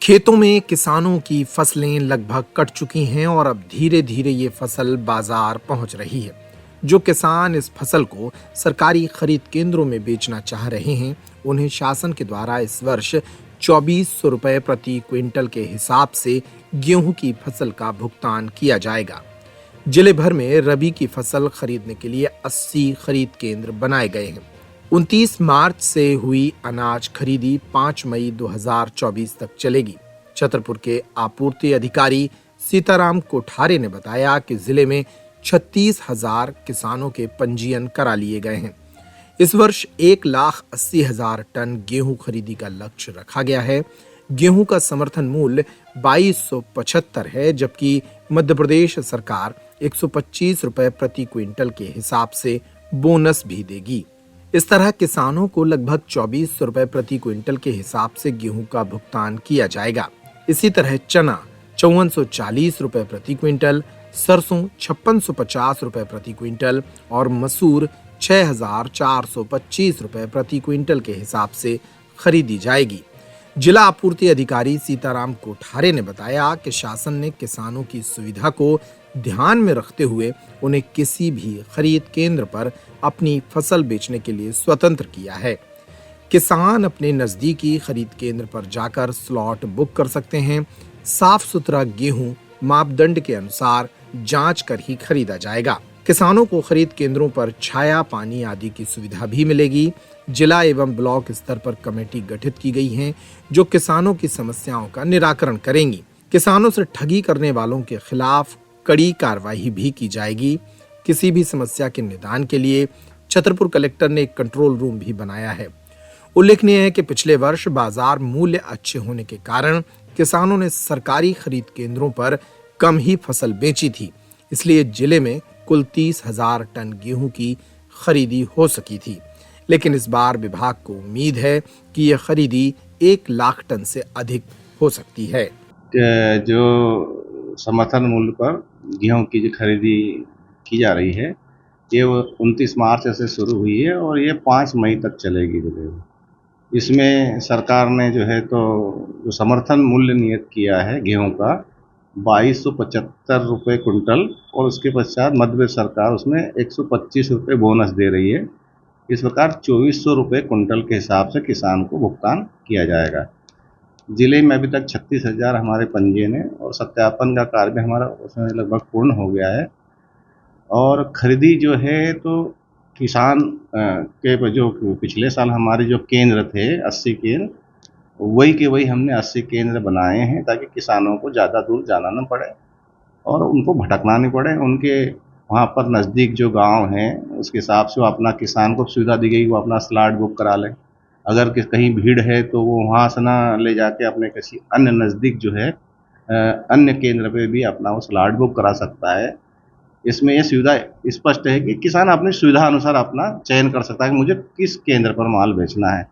खेतों में किसानों की फसलें लगभग कट चुकी हैं और अब धीरे धीरे ये फसल बाजार पहुंच रही है। जो किसान इस फसल को सरकारी खरीद केंद्रों में बेचना चाह रहे हैं, उन्हें शासन के द्वारा इस वर्ष 2400 रुपए प्रति क्विंटल के हिसाब से गेहूं की फसल का भुगतान किया जाएगा। जिले भर में रबी की फसल खरीदने के लिए 80 खरीद केंद्र बनाए गए हैं। 29 मार्च से हुई अनाज खरीदी 5 मई 2024 तक चलेगी। छतरपुर के आपूर्ति अधिकारी सीताराम कोठारे ने बताया कि जिले में 36,000 किसानों के पंजीयन करा लिए गए हैं। इस वर्ष 1,80,000 टन गेहूं खरीदी का लक्ष्य रखा गया है। गेहूं का समर्थन मूल्य 2275 है, जबकि मध्य प्रदेश सरकार 125 रुपए प्रति क्विंटल के हिसाब से बोनस भी देगी। इस तरह किसानों को लगभग 2400 रुपए प्रति क्विंटल के हिसाब से गेहूं का भुगतान किया जाएगा। इसी तरह चना 5440 रुपए प्रति क्विंटल, सरसों 5650 रुपए प्रति क्विंटल और मसूर 6425 रुपए प्रति क्विंटल के हिसाब से खरीदी जाएगी। जिला आपूर्ति अधिकारी सीताराम कोठारे ने बताया कि शासन ने किसानों की सुविधा को ध्यान में रखते हुए उन्हें किसी भी खरीद केंद्र पर अपनी फसल बेचने के लिए स्वतंत्र किया है। किसान अपने नजदीकी खरीद केंद्र पर जाकर स्लॉट बुक कर सकते हैं। साफ सुथरा गेहूं मापदंड के अनुसार जांच कर ही खरीदा जाएगा। किसानों को खरीद केंद्रों पर छाया, पानी आदि की सुविधा भी मिलेगी। जिला एवं ब्लॉक स्तर पर कमेटी गठित की गई है, जो किसानों की समस्याओं का निराकरण करेंगी। किसानों से ठगी करने वालों के खिलाफ कड़ी कार्रवाई भी की जाएगी। किसी भी समस्या के निदान के लिए छतरपुर कलेक्टर ने एक कंट्रोल रूम भी बनाया है। उल्लेखनीय है कि पिछले वर्ष बाजार मूल्य अच्छे होने के कारण किसानों ने सरकारी खरीद केंद्रों पर कम ही फसल बेची थी, इसलिए जिले में कुल 30,000 टन गेहूं की खरीदी हो सकी थी। लेकिन इस बार विभाग को उम्मीद है कि यह खरीदी 1 लाख टन से अधिक हो सकती है। जो समर्थन मूल्य पर गेहूं की जो खरीदी की जा रही है, ये 29 मार्च से शुरू हुई है और ये 5 मई तक चलेगी। इसमें सरकार ने जो है तो जो समर्थन मूल्य नियत किया है गेहूं का 2275 रुपये कुंटल, और उसके पश्चात मध्य प्रदेश सरकार उसमें 125 रुपये बोनस दे रही है। इस प्रकार 2400 रुपये कुंटल के हिसाब से किसान को भुगतान किया जाएगा। जिले में अभी तक 36,000 हमारे पंजीयन है और सत्यापन का कार्य भी हमारा उसमें लगभग पूर्ण हो गया है। और खरीदी जो है तो किसान के जो पिछले साल हमारे जो केंद्र थे 80 केंद्र, वही के वही हमने 80 केंद्र बनाए हैं ताकि किसानों को ज़्यादा दूर जाना न पड़े और उनको भटकना नहीं पड़े। उनके वहाँ पर नज़दीक जो गांव हैं उसके हिसाब से वो अपना किसान को सुविधा दी गई, वो अपना स्लॉट बुक करा लें। अगर कहीं भीड़ है तो वो वहाँ से ना ले जाके अपने किसी अन्य नज़दीक जो है अन्य केंद्र पे भी अपना वो स्लॉट बुक करा सकता है। इसमें ये सुविधा स्पष्ट है कि किसान अपनी सुविधा अनुसार अपना चयन कर सकता है कि मुझे किस केंद्र पर माल बेचना है।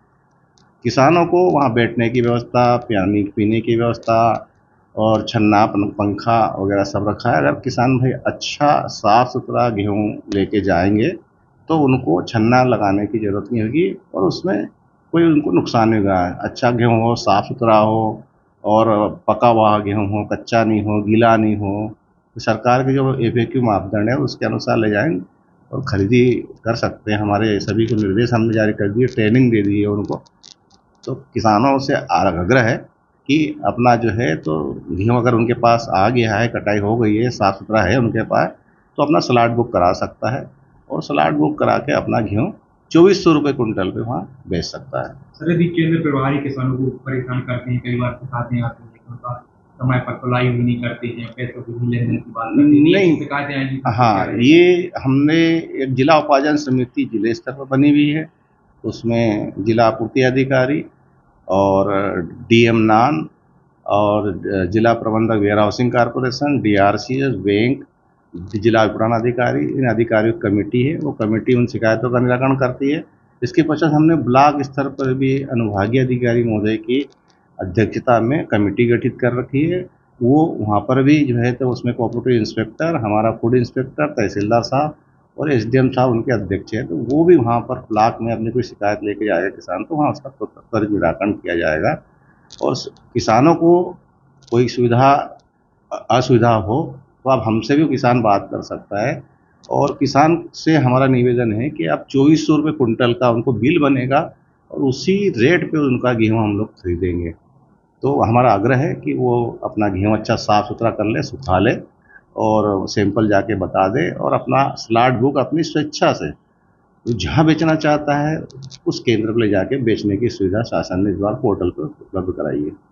किसानों को वहाँ बैठने की व्यवस्था, पानी पीने की व्यवस्था और छन्ना, पंखा वगैरह सब रखा है। अगर किसान भाई अच्छा साफ़ सुथरा गेहूँ लेके जाएंगे तो उनको छन्ना लगाने की ज़रूरत नहीं होगी और उसमें कोई उनको नुकसान नहीं होगा। अच्छा गेहूँ हो, साफ़ सुथरा हो और पका हुआ गेहूँ हो, कच्चा नहीं हो, गीला नहीं हो। तो सरकार के जो FAQ मापदंड है उसके अनुसार ले जाएंगे और खरीदी कर सकते हैं। हमारे सभी को निर्देश हमने जारी कर दिए, ट्रेनिंग दे दी है उनको। तो किसानों से आग्रह है कि अपना जो है तो गेहूँ अगर उनके पास आ गया है, कटाई हो गई है, साफ़ सुथरा है उनके पास, तो अपना स्लॉट बुक करा सकता है और स्लॉट बुक करा के अपना गेहूँ 2400 रुपये कुंटल पे वहाँ बेच सकता है। सर, यदि केंद्र प्रभारी किसानों को परेशान करते हैं, कई बार फंसाते आते हैं, लेकिन उनका समय पर तुलाई भी नहीं करते हैं, पैसों की भी लेन देन की बात नहीं, शिकायतें आएंगी। हाँ, ये हमने एक जिला उपार्जन समिति जिले स्तर पर बनी हुई है। उसमें जिला आपूर्ति अधिकारी और DM नान और जिला प्रबंधक warehousing corporation, DRCS, bank, जिला विपणन अधिकारी, इन अधिकारियों की कमेटी है। वो कमेटी उन शिकायतों का निराकरण करती है। इसके पश्चात हमने ब्लॉक स्तर पर भी अनुभागीय अधिकारी महोदय की अध्यक्षता में कमेटी गठित कर रखी है। वो वहाँ पर भी जो है तो उसमें कोऑपरेटिव इंस्पेक्टर, हमारा फूड इंस्पेक्टर, तहसीलदार साहब और SDM साहब उनके अध्यक्ष हैं। तो वो भी वहाँ पर ब्लॉक में अपनी कोई शिकायत लेके जाएगा किसान, तो वहाँ उसका त्वरित निराकरण किया जाएगा। और किसानों को कोई सुविधा असुविधा हो तो अब हमसे भी किसान बात कर सकता है। और किसान से हमारा निवेदन है कि अब 2400 रुपये कुंटल का उनको बिल बनेगा और उसी रेट पे उनका गेहूँ हम लोग खरीदेंगे। तो हमारा आग्रह है कि वो अपना गेहूँ अच्छा साफ़ सुथरा कर ले, सुखा ले और सैंपल जाके बता दे और अपना स्लॉट बुक अपनी स्वेच्छा से वो जहाँ बेचना चाहता है उस केंद्र पर ले जाके बेचने की सुविधा शासन ने इस बार पोर्टल पर उपलब्ध कराई है।